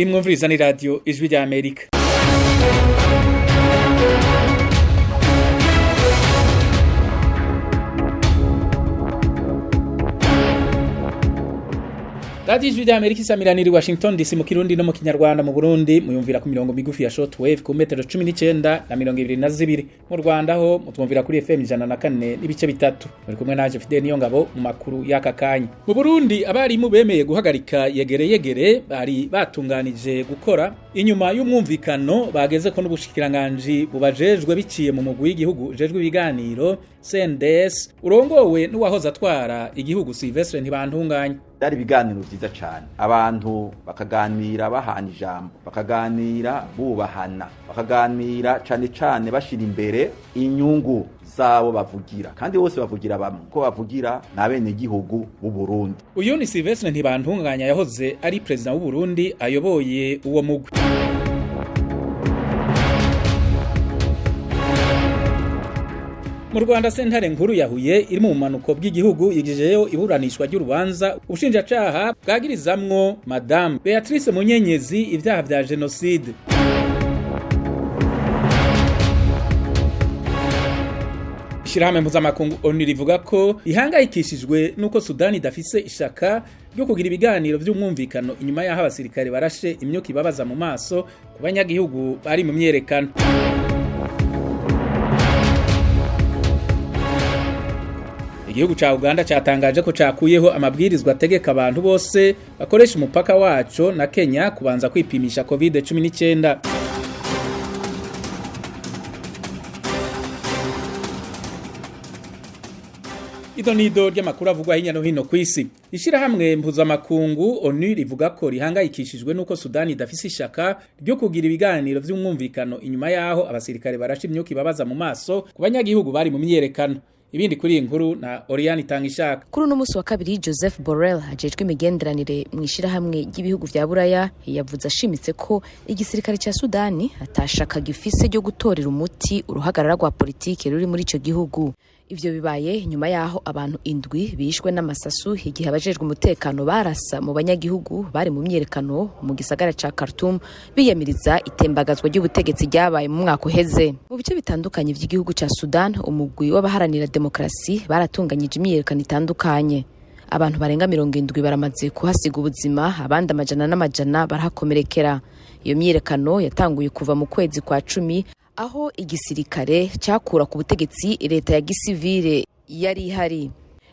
Imwumviriza ni radio Ijwi rya Amerika. Radio Ijwi rya Amerika isamiraniye Washington DC mu Kirundi no mu Kinyarwanda. Mu Burundi muyumvira ku mirongo migufi ya shortwave ku metero 19 na 22. Mu Rwanda ho mutwumvira kuri FM 104 n'ibice bitatu. Muri kumwe naje Fidel Niyongabo mu makuru y'aka kanya. Mu Burundi abarimu bemeye guhagarika yegere bari batunganije gukora inyuma y'umwumvikano bageze ko n'ubushikiranganje bubajejwe biciye mu mugwi w'igihugu ujejwe ibiganiro CNDS urongowe n'uwahoze atwara igihugu Sylvestre Ntibantunganya. Dari biganiro vyiza cyane, abantu bakaganira bahana ijambo, bakaganira bubahana, bakaganira cyane bashira imbere inyungu zabo bavugira, kandi bose bavugira bamwe ko bavugira nabene igihugu b'u Burundi. Uyu ni Sylvestre Ntibantunganya yahoze ari president w'u Burundi ayoboye uwo mugwi. Mu Rwanda sentare nkuru yahuye iri mu manuko bw'igihugu yigijeyo iburanishwa ry'urubanza ubushinjacaha bwagirizamwo Madame Beatrice Munyenyezi ivyaha vya genocide. Ishirahamwe mpuzamakungu ONU rivuga ko ihangayikishijwe nuko Sudani idafise ishaka ryo kugira ibiganiro vy'umwumvikano inyuma y'aho abasirikare barashe imyuka ibabaza mu maso ku banyagihugu bari mu myerekano. Igihugu cha Uganda cyatangaje ko cakuyeho amabwirizwa ategeka abantu bose bakoresha umupaka waco na Kenya kubanza kwipimisha COVID-19. Idonido ry'amakuru avugwa hirya no hino kw'isi. Ishirahamwe mpuzamakungu ONU rivuga ko rihangayikishijwe nuko Sudani idafise ishaka ryo kugira ibiganiro vy'umwumvikano inyuma yaho abasirikare barashe imyuka ibabaza mu maso ku banyagihugu bari mu myerekano. Ibindi kuri inkuru na Oriane Tangishaka. Kuri no musi wa kabiri Joseph Borrell hajejwe imigenderanire mu ishirahamwe ry'ibihugu vya Buraya yavuze ashimitse ko igisirikare ca Sudani atashaka gifise ryo gutorera umuti uruhagarara rwa politike ruri muri ico gihugu. Ivyo bibaye nyuma yaho abantu indwi bishwe n'amasasu igihe abajejwe umutekano barasa mu banyagihugu bari mu myerekano mu gisagara ca Khartoum biyamiriza itembagazwa ry'ubutegetsi ryabaye mu mwaka uheze. Mu bice bitandukanye vy'igihugu ca Sudan umugwi w'abaharanira demokrasi baratunganyije imyerekano itandukanye. Abantu barenga 70 baramaze kuhasiga ubuzima, abandi amajana n'amajana barahakomerekera. Iyo myerekano yatanguye kuva mu kwezi kwa 10 aho igisirikare cyakura ku butegetsi leta ya gisivile yari ihari.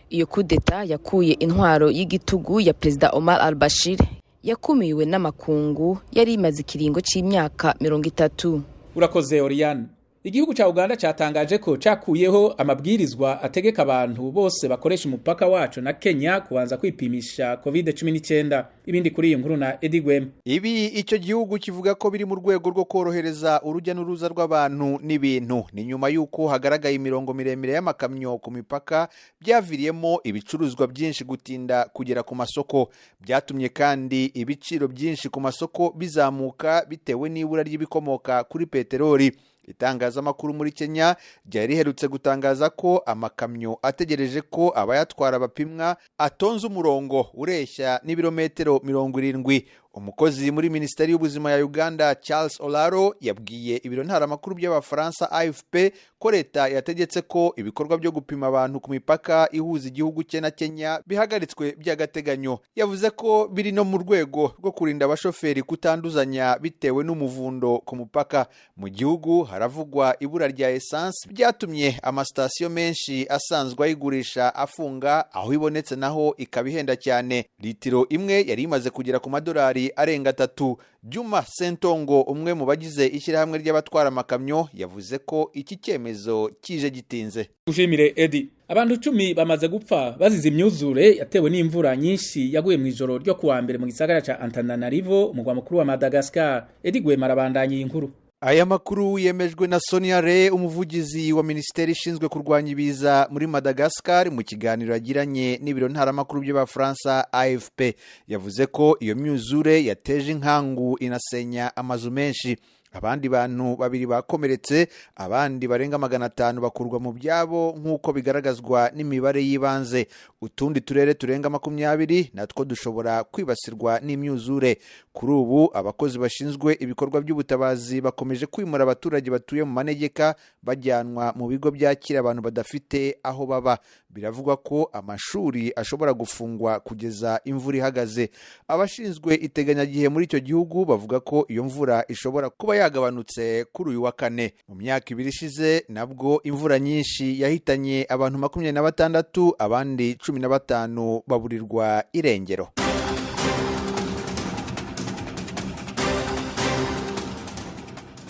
Iyo kudeta yakuye intwaro y'igitugu ya President Omar al-Bashir yakumiwe n'amakungu yari imaze kiringo c'imyaka 30. Urakoze Oriane. Igihugu cha Uganda cyatangaje ko cakuyeho amabwirizwa ategeka abantu bose bakoresha umupaka wacu na Kenya kubanza kwipimisha COVID-19. Ibindi kuri iyo nkuru na Eddie Gwem. Ibi icyo gihugu kivuga ko biri mu rwego rwo korohereza urujya n'uruza rw'abantu n'ibintu. Ni nyuma yuko hagaragaye imirongo miremire y'amakamyo ku mipaka byaviriyemo ibicuruzwa byinshi gutinda kugera ku masoko. Byatumye kandi ibiciro byinshi ku masoko bizamuka bitewe n'ibura ry'ibikomoka kuri peteroli. Itangazamakuru muri Kenya ryari riherutse gutangaza ko amakamyo ategereje ko abayatwara bapimwa atonze umurongo ureshya n'ibirometero 70. Umukozi muri Ministeri y'Ubuzima ya Uganda Charles Olaro yabwiye ibiro ntaramakuru by'abafaransa AFP ko leta yategetse ko ibikorwa byo gupima abantu ku mipaka ihuza igihugu cye na Kenya bihagaritswe by'agateganyo. Yavuze ko biri no mu rwego rwo kurinda abashoferi kutanduzanya bitewe n'umuvundo ku mupaka. Mu gihugu haravugwa ibura rya essence byatumye amasitasiyo menshi asanzwe ayigurisha afunga, aho ibonetse naho ikabihenda cyane. Litiro imwe yari imaze kugera ku madolari arenga 3. Juma Sentongo umwe mu bagize ishyirahamwe ry'abatwara amakamyo yavuze ko iki cyemezo kije gitinze. Ushimire Eddie. Abantu 10 bamaze gupfa bazize imyuzure yatewe n'imvura nyinshi yaguye mu ijoro ryo kuwa mbere mu gisagara ca Antananarivo umugwa mukuru wa Madagascar. Eddie Gwema arabandanya inkuru. Aya makuru yemejwe na Sonia Re, umuvugizi wa Ministeri ishinzwe kurwanya ibiza muri Madagascar, mu kiganiro yagiranye n'ibiro ntaramakuru by'abafaransa AFP. Yavuze ko iyo myuzure yateje inkangu inasenya amazu menshi. abandi bantu 2 bakomeretse, abandi barenga 500 bakurwa mu byabo nk'uko bigaragazwa n'imibare y'ibanze. Utundi turere turenga 20 natwo dushobora kwibasirwa n'imyuzure. Kuri ubu abakozi bashinzwe ibikorwa by'ubutabazi bakomeje kwimura abaturage batuye mu manegeka bajyanwa mu bigo byakira abantu badafite aho baba. Biravugwa ko amashuri ashobora gufungwa kugeza imvura ihagaze. Abashinzwe iteganyagihe muri icyo gihugu bavuga ko iyo mvura ishobora kuba yagabanutse kuri uyu wa kane. Mu myaka 2 ishize nabwo imvura nyinshi yahitanye abantu 26, abandi 15 baburirwa irengero.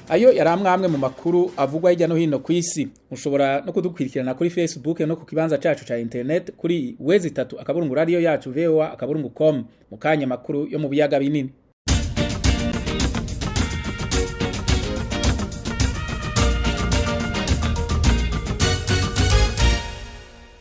Ayo yari amwe mu makuru avugwa hirya no hino ku isi. Mushobora no kudukurikirana kuri Facebook no ku kibanza cacu ca internet kuri wezi3 radio yacu voa.com. Mukanya makuru yo mu biyaga binini.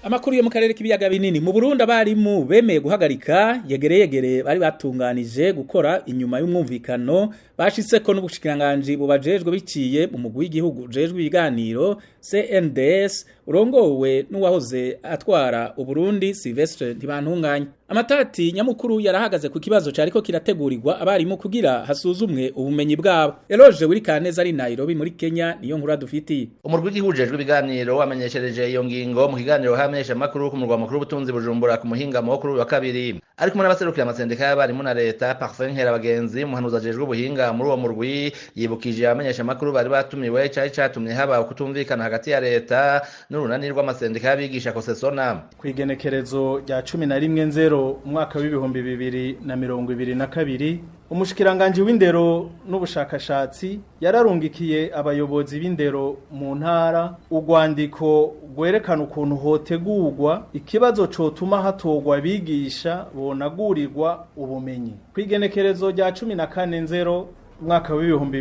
Amakuru yo mu karere k'ibiyaga binini. Mu Burundi abarimu bemeye guhagarika yegereyegere bari batunganije gukora inyuma y'umwumvikano bashitseko n'ubushikiranganje bubajejwe biciye mu mugwi w'igihugu jejwe ibiganiro CNDS urongowe n'uwahoze atwara Uburundi Sylvestre Ntibantunganya. Amatati nyamukuru yarahagaze ku kibazo cariko kirategurirwa abarimu kugira hasuzumwe ubumenyi bwabo. Eloge Wirikaneza ari Nairobi muri Kenya niyo nkuru dufitiye. Umurwi w'igihugu jejwe ibiganiro wamenyeshereje iyo ngingo mu kiganiro hamenyesha makuru ku murwa mukuru w'ubutunzi Bujumbura ku muhinga mukuru wa 2. Ariko muri abaserukira amasendika y'abarimu na leta Parfait Nkerabagenzi umuhanuzi ajejwe ubuhinga muri uwo murwi yibukije abamenyesha makuru bari batumiwe cyari catumye haba kutumvikana hagati ya leta n'urunani rw'amasendika y'abigisha Kosesona. Kwigenekerezo rya 11/0 umwaka w'ibihumbi 2022 umushikiranganje w'indero n'ubushakashatsi yararungikiye abayobozi b'indero mu ntara urwandiko rwerekana ukuntu hotegurwa ikibazo cotuma hatogwa abigisha bonagurirwa ubumenyi. Kwigenekerezo rya 14/0 umwaka w'ibihumbi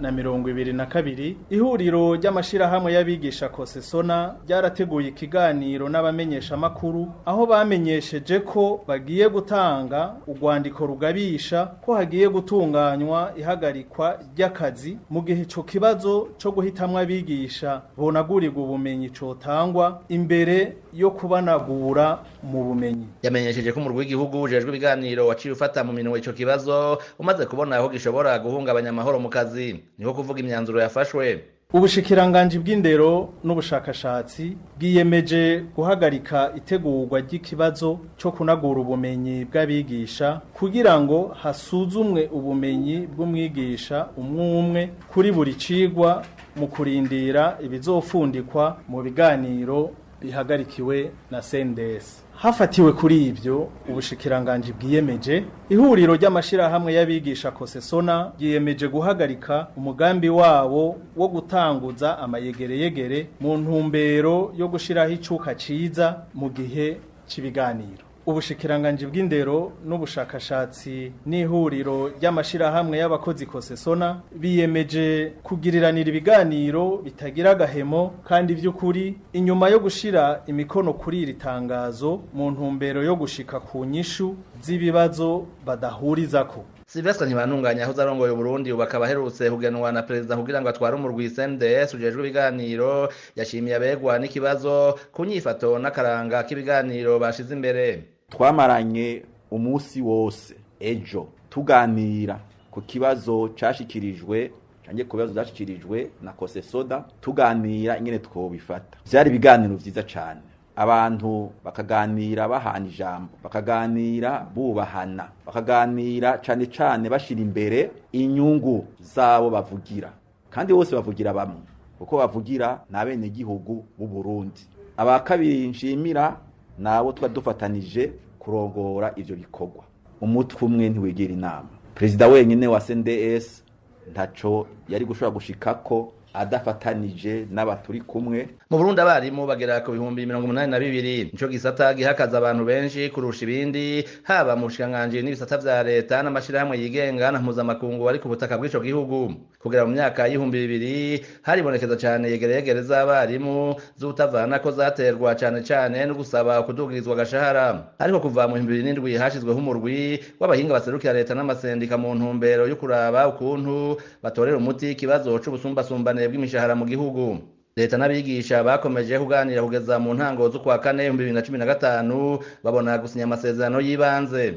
2022 ihuriro ry'amashirahamwe y'abigisha Kosesona ryarateguye ikiganiro n'abamenyesha makuru aho bamenyesheje ko bagiye gutanga urwandiko rugabisha ko hagiye gutunganywa ihagarikwa ry'akazi mu gihe cyo kibazo cyo guhitamwa abigisha bonagurirwa ubumenyi cotangwa imbere yo kubanagura mu bumenyi. Yamenyesheje ko mu rw'igihugu ujejwe ibiganiro waciye ufata mu minwe ico kibazo umaze kubona aho gishobora guhungabanya amahoro mu kazi niho kuvuga imyanzuro yafashwe. Ubushikiranganje bw'indero n'ubushakashatsi bwiyemeje guhagarika itegurwa ry'ikibazo cyo kunagura ubumenyi bw'abigisha kugira ngo hasuzumwe ubumenyi bw'umwigisha umwe kuri buri cigwa mu kurindira ibizofundikwa mu biganiro bihagarikiwe na CNDS. Hafatiwe kuri ivyo ubushikiranganje bwiyemeje ihuriro ry'amashirahamwe y'abigisha Kosesona bwiyemeje guhagarika umugambi wabo wo gutanguza amayegereyegere mu ntumbero yo gushiraho icuka ciza mu gihe c'ibiganiro. Ubushikiranganje bw'indero n'ubushakashatsi n'ihuriro ry'amashirahamwe y'abakozi Kosesona biyemeje kugiriranira ibiganiro bitagira gahemo kandi vy'ukuri inyuma yo gushira imikono kuri iri tangazo mu ntumbero yo gushika ku nyishu z'ibibazo badahurizako. Sylvestre Ntibantunganya aho zarongoye Burundi ubakaba aherutse kugenwa na president kugira ngo atware umurwi CNDS ujejwe ibiganiro yashimiye abegwa n'ikibazo kunyifato n'akaranga k'ibiganiro bashize imbere. Twamaranye umunsi wose ejo tuganira ku kibazo cashikirijwe cange ku bibazo zashikirijwe na Kosesona tuganira ingene twobifata. Vyari ibiganiro vyiza cane. Abantu bakaganira bahana ijambo, bakaganira bubahana, bakaganira cane cane bashira imbere inyungu zabo bavugira. Kandi bose bavugira bamwe, kuko bavugira n'abene gihugu b'u Burundi. Abakabiri nshimira nabo twadufatanije kurongora ivyo bikorwa. Umutwe umwe ntiwegera inama. President wenyine wa CNDS ntaco yari gushobora gushikako adafatanije n'abaturi kumwe. Mu Burundi abarimu bagera ku 82,000 nico gisata gihakaza abantu benshi kurusha ibindi haba mu bushikiranganji n'ibisata vya leta n'amashirahamwe yigenga na mpuzamakungu bari ku butaka bw'ico gihugu. Kugera mu myaka y'2000 haribonekeza cane yegereyegere z'abarimu z'utavana ko zaterwa cane no gusaba kudugirizwa agashahara. Ariko kuva mu 2007 hashizweho umurwi w'abahinga baserukira leta n'amasendika mu ntumbero yo kuraba ukuntu batorera umuti ikibazo c'ubusumbasumbane bw'imishahara mu gihugu. Leta n'abigisha bakomeje kuganira kugeza mu ntango zo kwa 4 2015 babona gusinya amasezerano y'ibanze.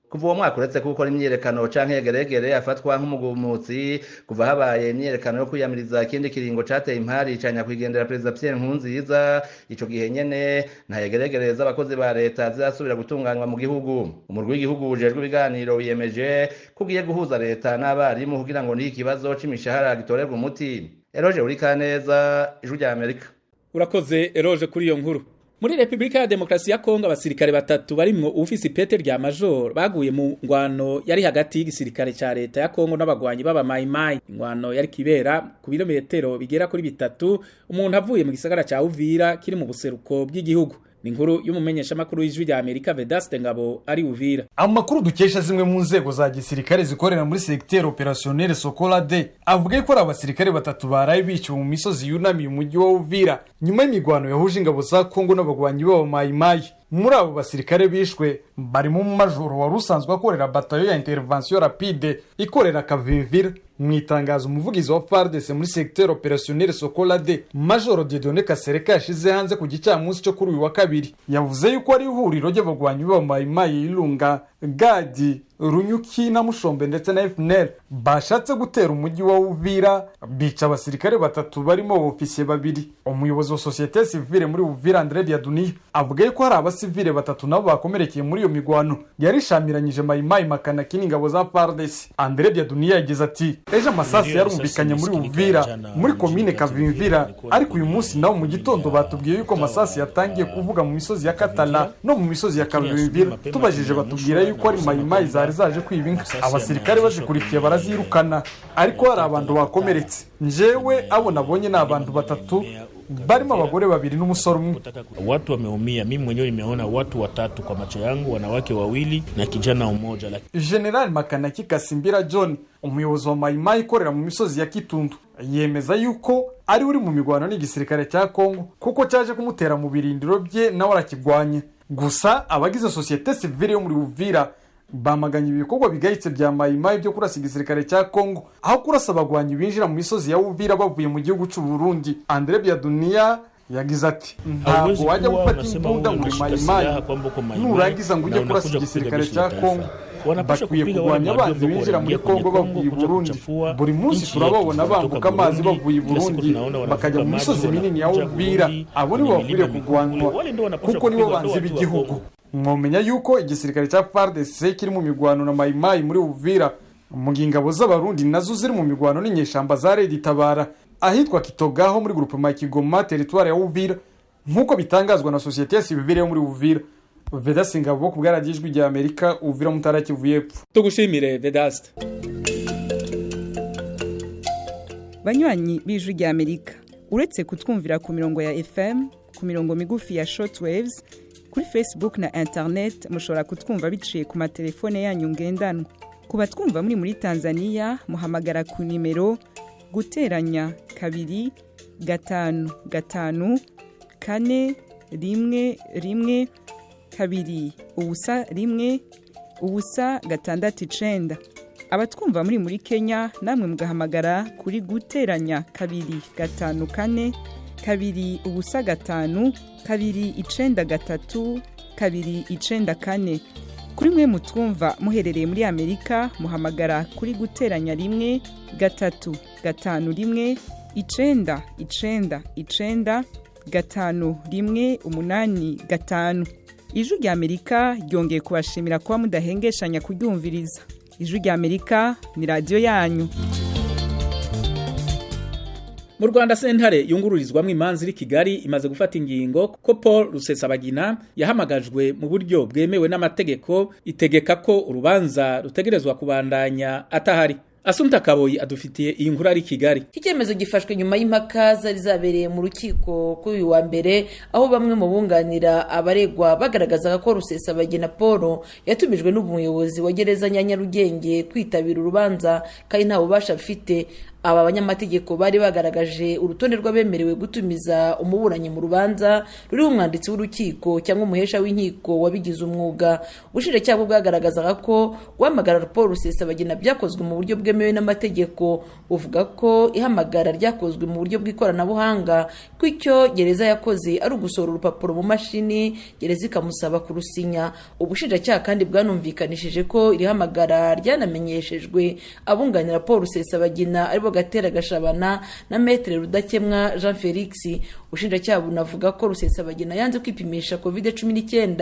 Kuva uwo mwaka uretse kuko imyiyerekano canke yegeregere afatwa nk'umugumutsi kuva habaye imyiyerekano yo kwiyamiriza ikindi kiringo cateye impari canya kwigendera Perezida Pierre Nkurunziza, ico gihe nyene nta yegeregere z'abakozi ba leta zirasubira gutunganywa mu gihugu. Umurwi w'igihugu ujejwe ibiganiro wiyemeje kugiye guhuza leta n'abarimu kugira ngo n'iki kibazo c'imishahara gitorerwe umuti. Eroje Urikaneza, Ijwi rya Amerika. Urakoze Eroje kuri iyo nkuru. Muri Republika ya Demokarasi ya Kongo abasirikare batatu barimwo ufisi Peter rya Major baguye mu ngwano yari hagati y'igisirikare ca leta ya Kongo n'abagwanyi baba Mai Mai. Ingwano yari kibera ku birometero bigera kuri 3 umuntu avuye mu gisagara ca Uvira kiri mu buseruko bw'igihugu. Ni inkuru y'umumenyesha makuru y'Ijwi rya Amerika Vedaste Ngabo ari Uvira. Amakuru dukesha zimwe mu nzego za gisirikare zikorera muri secteur opérationnel Sokola D avuga ko abasirikare batatu baraye biciwe mu misozi yunamiye umujyi wa Uvira nyuma y'imigwano yahuje ingabo za Kongo n'abagwanyi baba Mai Mai. Muri abo basirikare bishwe barimo majoro wari usanzwe akorera batayo ya intervention rapide ikorera Kavimvira. Mwitangazo umuvugizi wa FARDC muri secteur opérationnel Sokola D Major Dieudonné Kasereka yashize hanze ku gicamunsi cyo kuri uyu wa kabiri yavuze yuko ari ihuriro ry'abagwanyi ba Mai Mai Ilunga Gadi Runyuki na Mushombe ndetse na FNL bashatse gutera umujyi wa Uvira bica abasirikare batatu barimo ofisiye babiri. Umuyobozi wa société civile muri Uvira André Biaduni avuga ko hari abasivile batatu nabo bakomerekeye muri iyo migwano yarishamiranyije Mai Mai makana kiningabo za FARDC. André Biaduni yagize ati ejo amasasi yarumvikanye muri Uvira muri commune Kavimvira ariko uyu munsi nawo mu gitondo batubwiye yuko amasasi yatangiye kuvuga mu misozi ya Katala no mu misozi ya Kavimvira. Tubajije batubwira yuko ari Mai Mai zaje kwibinga. Abasirikare bazikurikiye barazirukana ariko hari abantu bakomeretse. Njewe abo nabonye n'abantu batatu barimo abagore babiri n'umusore umwe. Watu wameumia, mimi mwenyewe nimeona watu watatu kwa macho yangu, wanawake wawili na kijana mmoja. General Makanaki Kasimbira John umuyobozi wa Mai Mai ikorera mu misozi ya Kitundu yemeza yuko ari uri mu migwano n'igisirikare cya Kongo kuko cyaje kumutera mu birindiro bye nawe arakigwanya. Gusa abagize société civile yo muri Uvira bamaganye ibikorwa bigayitse bya Mai Mai byo kurasa igisirikare cya Kongo aho kurasa abagwanyi binjira mu misozi ya Uvira bavuye mu gihugu cy'u Burundi. André Biadunia yagize ati ntabwo wajya gufata imbunda muri Mai Mai nurangiza ngo ujye kurasa igisirikare cya Kongo. Bakwiye kurwanya abanzi binjira muri Kongo bavuye i Burundi. Buri munsi turababona bambuka amazi bavuye i Burundi bakajya mu misozi minini ya Uvira. Abo nibo bakwiriye kurwanwa kuko nibo banzi b'igihugu. Mwomenya yuko igisirikare cya FARDC kiri mu migwano na Mai Mai muri Uvira mu ngabo z'abarundi nazo ziri mu migwano n'inyeshamba za Red Tabara ahitwa Kitogaho muri groupement Kigoma territoire ya Uvira nkuko bitangazwa na société civile yo muri Uvira. Vedaste Ngabo ku bwaragijwe rya Amerika Uvira Mutara Kivu y'Epfo. Tugushimire Vedaste. Banywanyi b'Ijwi rya Amerika uretse kutwumvira ku mirongo ya FM ku mirongo migufi ya shortwaves kuri Facebook na internet mushobora kutwumva biciye ku matelefone yanyu ngendanwa. Kuba twumva muri Tanzania muhamagara ku nimero guteranya 2 5 5 4 1 2 ubusa 1 ubusa 6 abatwumva muri Kenya namwe mugahamagara kuri guteranya 2 5 4 2 ubusa 5 2 9 3 2 9 kuri mwe mutwumva muherereye muri Amerika muhamagara kuri guteranya 1 3 5 1 9 9 5 1 8 5. Ijwi rya Amerika ryongeye kubashimira kuba mudahengeshanya kuryumviriza. Ijwi rya Amerika ni radio yanyu. Mu Rwanda sentare yungururizwamwe imanzi iri Kigali imaze gufata ingingo ko Paul Rusesabagina yahamagajwe mu buryo bwemewe n'amategeko itegeka ko urubanza rutegerezwa kubandanya atahari. Asumta Kaboyi adufitiye iyi nkuru ari Kigali. Icyemezo gifashwe nyuma y'impaka zari zabereye mu rukiko kuri uyu wa mbere, aho bamwe mu bunganira abaregwa bagaragazaga ko Rusesabagina Paul yatumijwe n'umuyobozi wa gereza ya Nyarugenge kwitabira urubanza kandi nta bubasha afite. Aba banyamategeko bari bagaragaje urutonde rw'abemerewe gutumiza umuburanyi mu rubanza ruriho umwanditsi w'urukiko cyangwa umuhesha w'inkiko wabigize umwuga. Ubushinjacyaha bwagaragazaga ko guhamagara Paul Rusesabagina byakozwe mu buryo bwemewe n'amategeko. Buvuga ko ihamagara ryakozwe mu buryo bw'ikoranabuhanga, ko icyo gereza yakoze ari ugusohora urupapuro mu mashini gereza ikamusaba kurusinya. Ubushinjacyaha kandi bwanumvikanishije ko iri hamagara ryanamenyeshejwe abunganira Paul Rusesabagina aribo Gatera Gashabana na Maître Rudakemwa Jean Felix. Ubushinjacyaha bunavuga ko Rusesabagina yanze kwipimisha COVID-19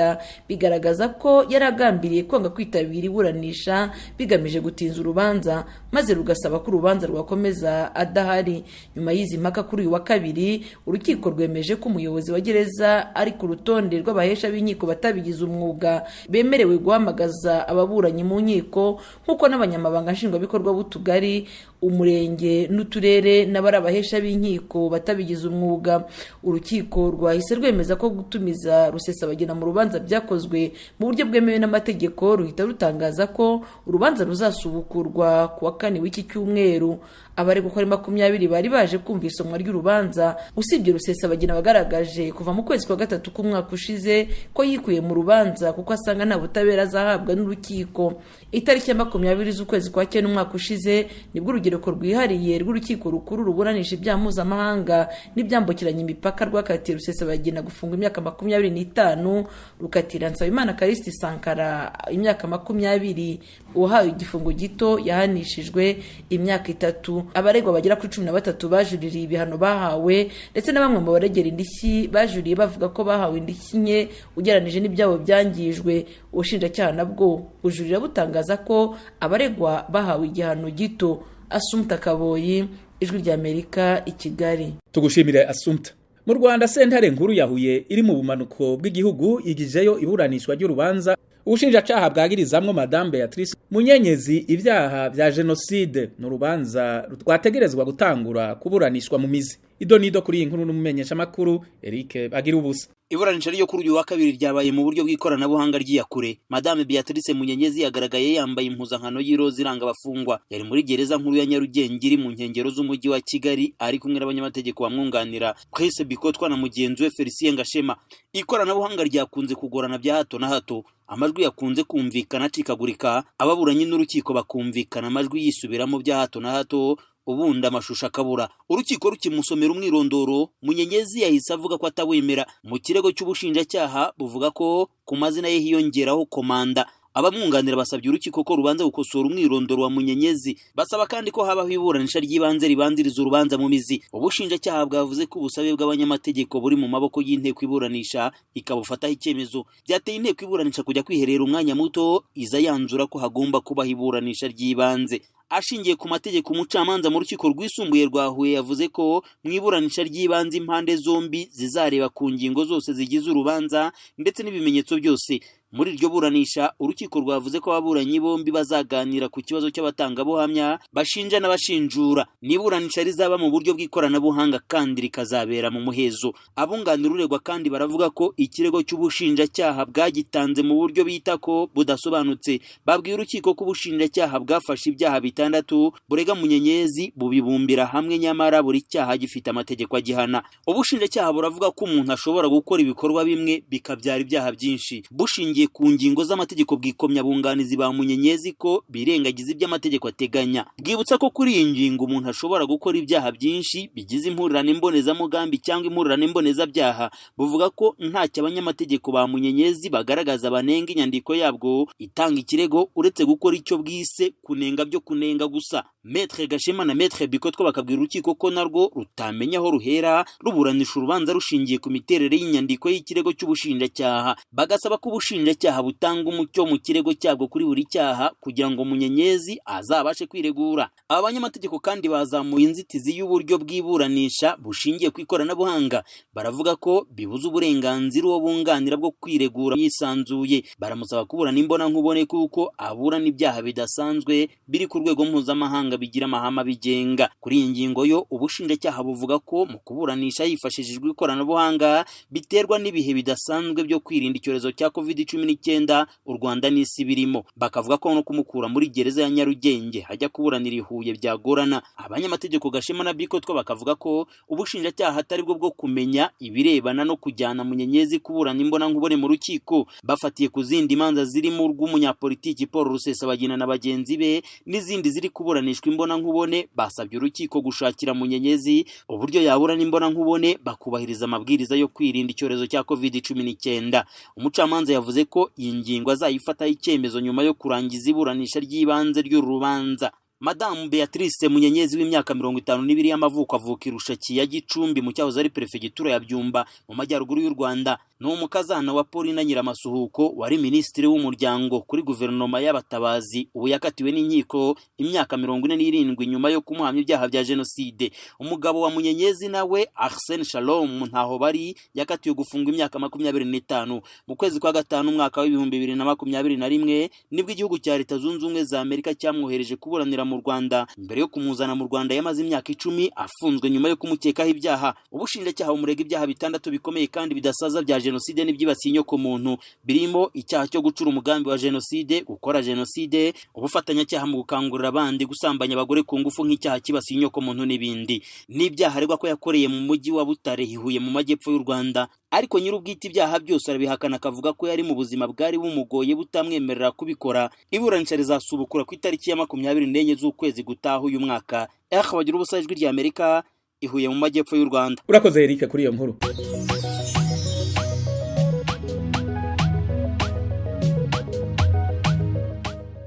bigaragaza ko yaragambiriye kwanga kwitabira iburanisha bigamije gutinza urubanza maze rugasaba ko urubanza rwakomeza adahari. Nyuma y'izi mpaka kuri uyu wa kabiri, urukiko rwemeje ko umuyobozi wa gereza ari ku rutonde rw'abahesha b'inkiko batabigize umwuga bemerewe guhamagaza ababuranyi mu nkiko, nk'uko n'abanyamabanga nshingwabikorwa b'utugari, umurenge n'uturere n'abari abahesha b'inkiko batabigize umwuga. Urukiko rwahise rwemeza ko gutumiza Rusesabagina mu rubanza byakozwe mu buryo bwemewe n'amategeko, ruhita rutangaza ko urubanza ruzasubukurwa ku wa 4 w'iki cyumweru. Abari gukora 20 bari baje kumva isomwa ry'urubanza, usibye Rusesabagina wagaragaje kuva mu kwezi kwa gatatu k'umwaka ushize ko yikuye mu rubanza kuko asanga nta butabera azahabwa n'urukiko. Itariki ya 20 z'ukwezi kwa cyenda umwaka ushize nibwo urugereko rwihariye rw'urukiko rukuru ruburanisha ibyaha mpuzamahanga n'ibyambukiranya imipaka rwakatiye Rusesabagina gufunga imyaka 25, rukatira Nsabimana Callixte Sankara imyaka 20, uwahawe igifungo gito yahanishijwe imyaka 3. Abaregwa bagera kuri 13 bajuririye ibihano bahawe, ndetse na bamwe mu baregera indishyi bajuriye bavuga ko bahawe indishyi nke ugeranije n'ibyabo byangijwe. Ubushinjacyaha nabwo bujurira butangaza ko abaregwa bahawe igihano gito. Asumta Kaboyi, Ijwi ry'Amerika, i Kigali. Tugushimire Asumta. Mu Rwanda sentare nkuru ya Huye iri mu bumanuko bw'igihugu igijeyo iburanishwa ry'urubanza ubushinjacyaha bwagirizamwo Madame Beatrice Munyenyezi ibyaha bya genocide n'urubanza rwategerezwa gutangura kuburanishwa mu mizi. Idonido kuri inkuru n'umumenyesha makuru Eric Bagirubusa. Iburanisha ryo kuri uyu wa kabiri ryabaye mu buryo bw'ikoranabuhanga ry'iyakure. Madame Beatrice Munyenyezi yagaragaye yambaye impuzankano y'iroza iranga abafungwa. Yari muri gereza nkuru ya Nyarugenge iri mu nkengero z'umujyi wa Kigali, ari kumwe n'abanyamategeko bamwunganira Prince Bikotwa na mugenzi we Felicien Gashema. Ikoranabuhanga ryakunze kugorana bya hato na hato, amajwi yakunze kumvikana acikagurika, ababuranyi n'urukiko bakumvikana amajwi yisubiramo bya hato na hato, ubundi amashusho akabura. Urukiko rukimusomera umwirondoro, Munyenyezi yahise avuga ko atawemera. Mu kirego cy'ubushinjacyaha buvuga ko ku mazina ye hiyongeraho komanda. Abamwunganira basabye urukiko ko rubanza gukosora umwirondoro wa Munyenyezi. Basaba kandi ko habaho iburanisha ry'ibanze ribanziriza urubanza mu mizi. Ubushinjacyaha bwavuze ko ubusabe bw'abanyamategeko buri mu maboko y'inteko iburanisha ikabufataho icyemezo. Byateye inteko iburanisha kujya kwiherera umwanya muto, iza yanzura ko hagomba kubaho iburanisha ry'ibanze. Ashingiye ku mategeko, umucamanza mu rukiko rwisumbuye rwa Huye yavuze ko mu iburanisha ry'ibanze impande zombi zizareba ku ngingo zose zigize urubanza ndetse n'ibimenyetso byose. Muri iryo buranisha urukiko rwavuze ko ababuranyi bombi bazaganira ku kibazo cy'abatangabuhamya bashinja n'abashinjura. N'iburanisha rizaba mu buryo bw'ikoranabuhanga kandi rikazabera mu muhezo. Abunganira uregwa kandi baravuga ko ikirego cy'ubushinjacyaha bwagitanze mu buryo bita ko budasobanutse. Babwiye urukiko ko ubushinjacyaha bwafashe ibyaha 6 burega Munyenyezi bubibumbira hamwe, nyamara buri cyaha gifite amategeko agihana. Ubushinjacyaha buravuga ko umuntu ashobora gukora ibikorwa bimwe bikabyara ibyaha byinshi. Bushingiye ku ngingo z'amategeko bwikomya bunganizi ba Munyenyezi ko birengagiza iby'amategeko ateganya. Bwibutsa ko kuri iyi ngingo umuntu ashobora gukora ibyaha byinshi bigize impurirane mbonezamugambi cyangwa impurirane mbonezabyaha. Buvuga ko ntacyo abanyamategeko ba Munyenyezi bagaragaza banenga inyandiko yabwo itanga ikirego uretse gukora icyo bwise kunenga byo kunenga gusa. Maître Gashema na Maître Bikotwa bakabwira urukiko ko narwo rutamenya aho ruhera ruburanisha urubanza rushingiye ku miterere y'inyandiko y'ikirego cy'ubushinjacyaha. Bagasaba ko ubushinjacyaha butanga umucyo mu kirego cyabwo kuri buri cyaha kugira ngo Munyenyezi azabashe kwiregura. Aba banyamategeko kandi bazamuye inzitizi y'uburyo bw'iburanisha bushingiye ku ikoranabuhanga. Baravuga ko bibuza uburenganzira uwo bunganira bwo kwiregura yisanzuye. Baramusaba kuburana imbona nkubone kuko aburana ibyaha bidasanzwe biri ku rwego mpuzamahanga mpuzamahanga bigira amahame bigenga. Kuri iyi ngingo yo ubushinjacyaha buvuga ko mu kuburanisha hifashishijwe ikoranabuhanga biterwa n'ibihe bidasanzwe byo kwirinda icyorezo cya COVID-19 u Rwanda n'isi birimo. Bakavuga ko no kumukura muri gereza ya Nyarugenge hajya kuburanira i Huye byagorana. Abanyamategeko Gashema na Bikotwa bakavuga ko ubushinjacyaha atari bwo kumenya ibirebana no kujyana Munyenyezi kuburana imbona nkubone mu rukiko, bafatiye ku zindi manza zirimo urw'umunyapolitiki Paul Rusesabagina na bagenzi be n'izindi ziri kuburanishwa imbona nkubone. Basabye urukiko gushakira Munyenyezi uburyo yaburana imbona nkubone bakubahiriza amabwiriza yo kwirinda icyorezo cya COVID-19. Umucamanza yavuze ko iyi ngingo azayifataho icyemezo nyuma yo kurangiza iburanisha ry'ibanze ry'urubanza. Madamu Beatrice Munyenyezi w'imyaka 52 y'amavuko avuka i Rushaki ya Gicumbi mu cyahoze ari perefegitura ya Byumba mu majyaruguru y'u Rwanda. Ni umukazana wa Paulina Nyiramasuhuko wari minisitiri w'umuryango kuri guverinoma y'abatabazi, ubu yakatiwe n'inkiko imyaka 47 nyuma yo kumuhamya ibyaha bya jenoside. Umugabo wa Munyenyezi nawe Arsene Shalom ntaho bari yakatiwe gufungwa imyaka 25. Mu kwezi kwa gatanu umwaka wa 2021 nibwo igihugu cya Leta Zunze Ubumwe za Amerika cyamwohereje kuburanira mu Rwanda. Mbere yo kumuzana mu Rwanda yamaze imyaka 10 afunzwe nyuma yo kumukekaho ibyaha. Ubushinjacyaha umurega ibyaha 6 bikomeye kandi bidasaza bya jenoside n'ibyibasiye inyoko muntu, birimo icyaha cyo gucura umugambi wa jenoside, gukora jenoside, ubufatanyacyaha mu gukangurira abandi, gusambanya abagore ku ngufu nk'icyaha kibasiye inyoko muntu n'ibindi. N'ibyaha aregwa ko yakoreye mu mujyi wa Butare Huye mu majyepfo y'u Rwanda. Ariko nyir'ubwite ibyaha byose arabihakana, akavuga ko yari mu buzima bwari bumugoye butamwemerera kubikora. Iburanisha rizasubukura ku itariki ya 24 z'ukwezi gutaha uyu mwaka. Bagira ubusa ijwi rya Amerika i Huye mu majyepfo y'u Rwanda. Urakoze Eric kuri iyo nkuru.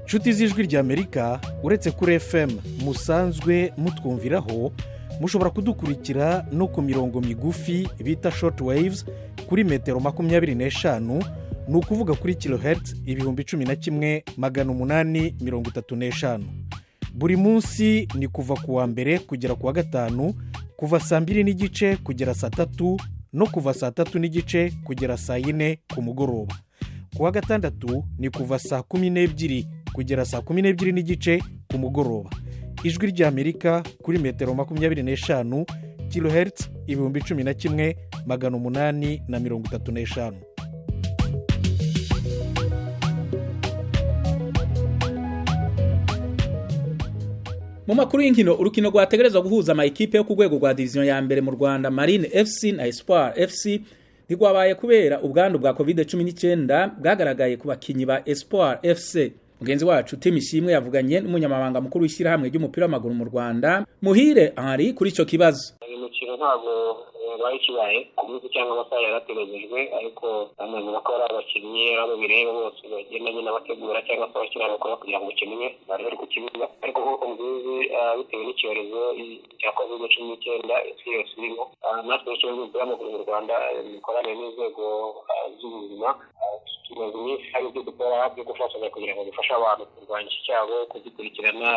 Nshuti z'ijwi rya Amerika, uretse kuri FM musanzwe mutwumviraho, mushobora kudukurikira no ku mirongo migufi bita short waves kuri metero 25, ni ukuvuga kuri kilohertz 11,835. Buri munsi ni kuva ku wa mbere kugera ku wa gatanu, kuva saa 2:30 kugera saa 3 no kuva saa 3:30 kugera saa 4 ku mugoroba. Ku wa gatandatu ni kuva saa 12 kugera saa 12:30 ku mugoroba. Ijwi rya Amerika kuri metero 25 kilohertz 11,835. Mu makuru y'inkino, urukino rwategerezwa guhuza ama ekipe yo ku rwego rwa division ya mbere mu Rwanda, Marine FC na Espoir FC, ntigwabaye kubera ubwandu bwa COVID-19 bwagaragaye ku bakinyi ba Espoir FC. Mugenzi wacu Tim Ishimwe yavuganye n'umunyamabanga mukuru w'ishyirahamwe ry'umupira w'amaguru mu Rwanda, Muhire Henri, kuri ico kibazo. Imikino ntabwo bayikibaye ku munsi cyangwa amasaha yarateganyijwe, ariko amaze bakora abakinnyi abo bireba bose bagendanye n'abategura cyangwa se abakina bakora kugira ngo bakinnye bari bari ku kibuga. Ariko nk'uko mubizi bitewe n'icyorezo cya COVID-19 isi yose irimo, natwe ikibazo cy'umupira w'amaguru mu Rwanda imikoranire n'inzego z'ubuzima tumaze iminsi hari ibyo dukora byo gufatanya kugira ngo dufashe abantu kurwanya iki cyago, kugikurikirana,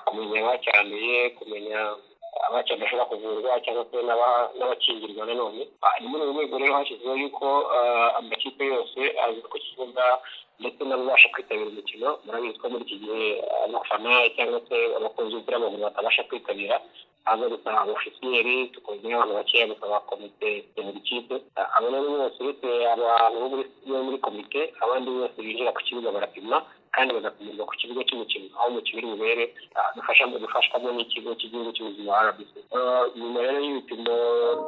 kumenya abacyanduye, kumenya abacu bashobora kuvurwa cyangwa se n'abakingirwa nanone. Ni muri ubu rwego rero hashyizweho yuko amakipe yose aza ku kibuga ndetse n'ababasha kwitabira imikino. Murabizi ko muri iki gihe abafana cyangwa se abakunzi b'umupira w'amaguru batabasha kwitabira, haza gusaba abofisiyeri, tukongera abantu bakeya gusaba komite ya buri kipe. Abo rero bose uretse abantu bo muri komite, abandi bose binjira ku kibuga barapimwa kandi bagapimirwa ku kibuga cy'umukino aho umukino uri bubere, dufashwamo n'ikigo cy'igihugu cy'ubuzima RBC. Nyuma rero y'ibipimo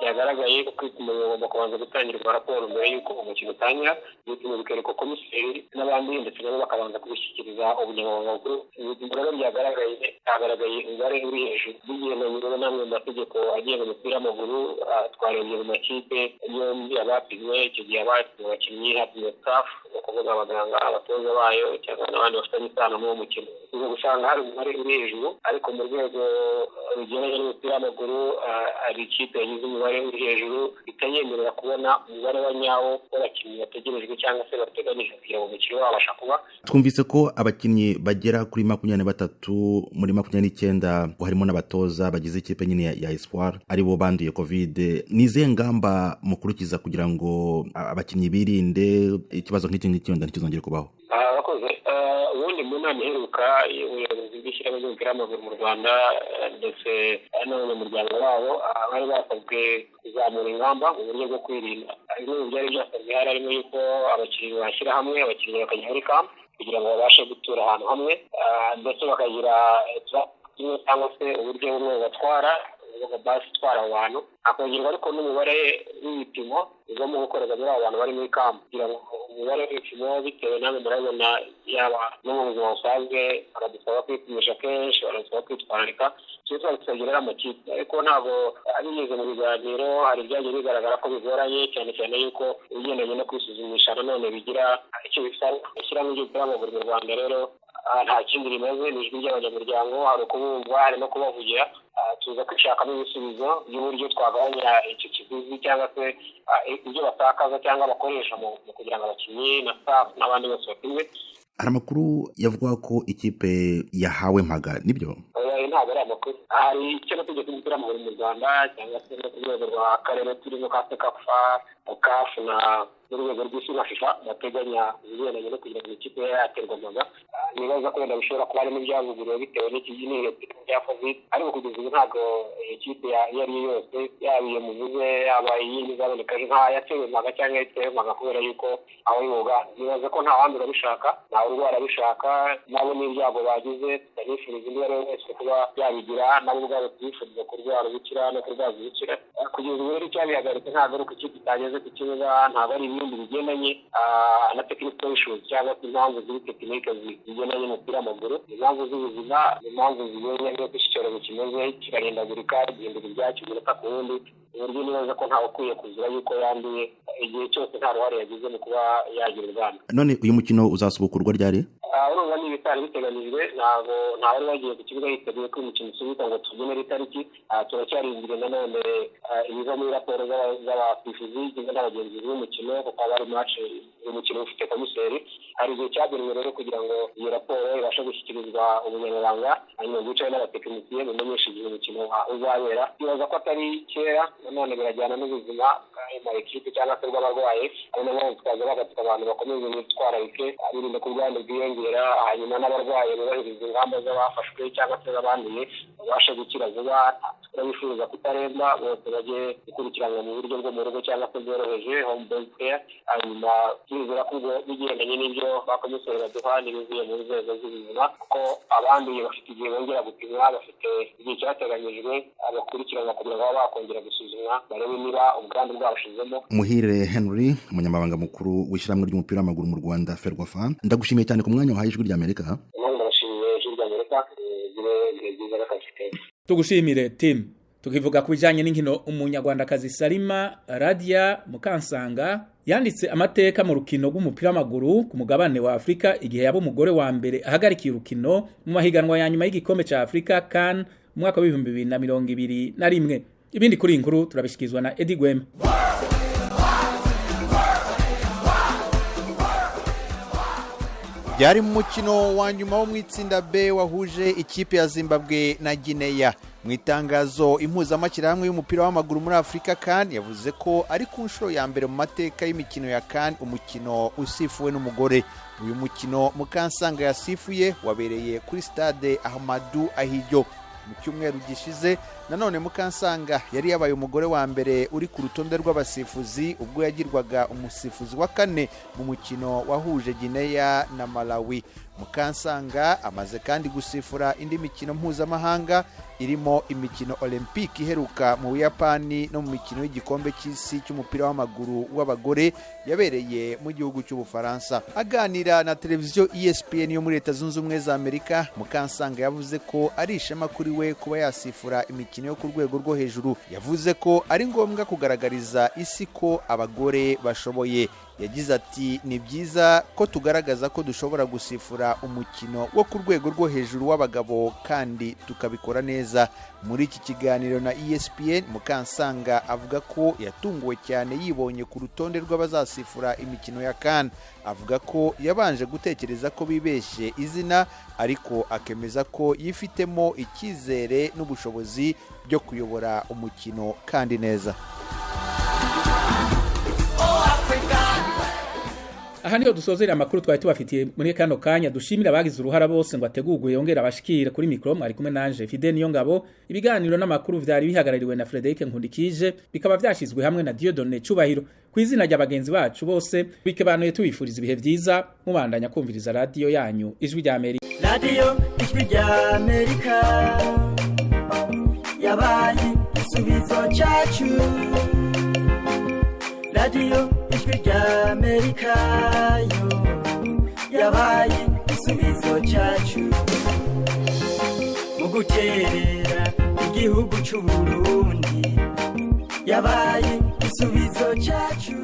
byagaragaye ko ibipimo bigomba kubanza gutangirwa raporo mbere y'uko umukino utangira, ibipimo bikereka komiseri n'abandi ndetse nabo bakabanza kubishyikiriza ubunyamabanga bukuru. Ibipimo rero byagaragaye umubare uri hejuru bigendanye n'amwe mu mategeko agenga umupira w'amaguru. Twarebye mu makipe yombi abapimwe, icyo gihe abapimwe abakinnyi, hapimwe staff, ni ukuvuga abaganga, abatoza bayo cyangwa n'abandi bafitanye isano n'uwo mukino. Ubu gusanga hari umubare uri hejuru, ariko mu rwego rugendanye n'umupira w'amaguru hari ikipe yagize umubare uri hejuru itayemerera kubona umubare wa nyawo w'abakinnyi bategerejwe cyangwa se bateganyije kugira ngo umukino wabasha kuba. Twumvise ko abakinnyi bagera kuri 23 muri 29 harimo n'abatoza bagize ikipe nyine ya Espoir aribo banduye COVID. Nize ngamba mukurikiza kugira ngo abakinnyi birinde ikibazo nk'iki ngiki ntikizongere kubaho? Abakoze ubundi mu nama iheruka ubuyobozi bw'ishyirahamwe ry'umupira w'amaguru mu Rwanda ndetse n'abanyamuryango babo bari basabwe kuzamura ingamba mu buryo bwo kwirinda. Bimwe mu byari byasabwe harimo yuko abakinnyi bashyira hamwe, abakinnyi bakajya muri kamp kugira ngo babashe gutura ahantu hamwe, ndetse bakagira kimwe cyangwa se uburyo bumwe batwara basi itwara abantu, hakongerwa ariko n'umubare w'ibipimo bigomba gukorerwa muri abo bantu bari muri kamp kugira ngo umubare w'ibipimo bitewe namwe murabona yaba no mu buzima busanzwe baradusaba kwipimisha kenshi, baradusaba kwitwararika, tuzagira amakipe ariko ntabwo abinyuze mu biganiro hari ibyagiye bigaragara ko bigoranye cyane cyane yuko ibigendanye no kwisuzumisha nanone bigira icyo bisaba. Ishyirahamwe ry'umupira w'amaguru mu Rwanda rero nta kindi rimeze, ni ijwi ry'abanyamuryango, hari ukubumva, hari no kubavugira, tuza kwishakamo ibisubizo by'uburyo twagabanya icyo kiguzi cyangwa se ibyo batakaza cyangwa bakoresha mu kugira ngo abakinnyi na staff n'abandi bose bapimwe. hari amakuru yavuga ko ikipe yahawe mpaga, nibyo? Ntabwo ari amakuru. Hari icyo bategeka umupira mu Rwanda cyangwa se no ku rwego rwa karere turimo ka Sekafa, CAF na n'urwego rw'isi na FIFA bateganya ibigendanye no kugira ngo ikipe yaterwa mpaga. Nibaza ko wenda bishobora kuba harimo ibyavuguriwe bitewe n'ikibyinire bya COVID, ariko kugeza ubu ntabwo ikipe iyo ari yo yose yaba iyo muvuze yaba iyindi izaboneka nta yatewe mpaga cyangwa yatewe mpaga kubera yuko aho yoga. Nibaza ko nta wandi urabishaka, nta urwara bishaka, nabo n'ibyago bagize tutanifuriza undi ari we wese kuba yabigira, nabo ubwabo tubifuriza kurwara ubukira no kurwaza ubukira. Kugeza ubu rero icyabihagaritse ntabwo ari uko ikipe itageze ku kibuga, ntabwo ari ibindi bigendanye na technical issues cyangwa se impamvu ziri tekinike zigendanye n'umupira w'amaguru, impamvu z'ubuzima, impamvu zigendanye n'uko iki cyorezo kimeze kirahindagurika, gihindura ibyacyo umunota ku wundi, uburyo nibaza ko ntawe ukwiye kuzira yuko yanduye igihe cyose nta ruhare yagize mu kuba yagira urwanda. None uyu mukino uzasubukurwa ryari? Urumva ni ibitari biteganyijwe, ntabwo wari wagiye ku kibuga yiteguye ko imikino isubika ngo tugenere itariki. Turacyarindiriye nanone ibiva muri raporo z'abasifuzi cyangwa n'abagenzuzi b'umukino kuko haba hari match y'umukino ufite komiseri. Hari igihe cyagenwe rero kugira ngo iyo raporo ibashe gushyikirizwa umunyamabanga, hanyuma bicaye n'abatekinisiye bamenyesha igihe umukino uzabera. Bibaza ko atari kera, nanone birajyana n'ubuzima bw'amakipe cyangwa se bw'abarwayi, ari nayo mpamvu twaza bagatuka abantu bakomeze bitwararike birinda ku bwandu bwiyongera, hanyuma n'abarwayi bubahiriza ingamba z'abafashwe cyangwa se z'abanduye babashe gukira vuba. Turabifuza kutaremba, bose bajye gukurikiranwa mu buryo bwo mu rugo cyangwa se bworoheje home based care, hanyuma twizera ko bigendanye n'ibyo bakomiseri baduha n'ibivuye mu nzego z'ubuzima, kuko abanduye bafite igihe bongera gupimwa, bafite igihe cyateganyijwe abakurikiranwa kugira ngo babe bakongera gusuzumwa barebe niba ubwandu bwabashizemo. Muhire Henry, umunyamabanga mukuru w'ishyirahamwe ry'umupira w'amaguru mu Rwanda Ferwafa, ndagushimiye cyane ku mwanya wahaye ijwi ry'Amerika. Ndabashimiye ijwi ry'Amerika, tugushimire Tim. Tukivuga ku bijyanye n'inkino, umunyarwandakazi Salima Radia Mukansanga yanditse amateka mu rukino rw'umupira w'amaguru ku mugabane wa Afrika igihe yaba umugore wa mbere ahagarikiye urukino mu mahiganwa ya nyuma y'igikombe cya Afrika CAN mu mwaka wa 2021. Ibindi kuri inkuru turabishikizwa na Eddie Gwema. Byari mu mukino wa nyuma wo mu itsinda B wahuje ikipe ya Zimbabwe na Guinea. Mu itangazo impuzamashyirahamwe y'umupira w'amaguru muri Afrika CAN yavuze ko ari ku nshuro ya mbere mu mateka y'imikino ya CAN umukino usifuwe n'umugore. Uyu mukino Mukansanga yasifuye wabereye kuri stade Ahmadou Ahidjo. Mu cyumweru gishize nanone Mukansanga yari yabaye umugore wa mbere uri ku rutonde rw'abasifuzi ubwo yagirwaga umusifuzi wa kane mu mukino wahuje Guinea na Malawi. Mukansanga amaze kandi gusifura indi mikino mpuzamahanga irimo imikino Olympique iheruka mu Buyapani no mu mikino y'igikombe cy'isi cy'umupira w'amaguru w'abagore yabereye mu gihugu cy'Ubufaransa. Aganira na televiziyo ESPN yo muri Leta Zunze Ubumwe za Amerika, Mukansanga yavuze ko ari ishema kuri we kuba yasifura imikino yo ku rwego rwo hejuru. Yavuze ko ari ngombwa kugaragariza isi ko abagore bashoboye. Yagize ati ni byiza ko tugaragaza ko dushobora gusifura umukino wo ku rwego rwo hejuru w'abagabo kandi tukabikora neza. Muri iki kiganiro na ESPN, Mukansanga avuga ko yatunguwe cyane yibonye ku rutonde rw'abazasifura imikino ya CAN. Avuga ko yabanje gutekereza ko bibeshye izina, ariko akemeza ko yifitemo icyizere n'ubushobozi byo kuyobora umukino kandi neza. aha niho dusozera amakuru twari tubafitiye muri kano kanya. Dushimira abagize uruhara bose ngo ategurwe yongera abashikire kuri mikro. Mwari kumwe nanje Fide niyo ngabo. Ibiganiro n'amakuru vyari bihagarariwe na Frederic Nkundikije, bikaba vyashizwe hamwe na Dieudonné Cubahiro. Kwizina rya bagenzi bacu bose bikebanuye tubifuriza ibihe vyiza, mubandanya kumviriza radio yanyu Ijwi rya Amerika. Radio Ijwi rya Amerika yabaye igisubizo cyacu. Radio Ijwi rya Amerika yo yabaye igisubizo cyacu mu guterera igihugu cy'u Burundi, yabaye igisubizo cyacu.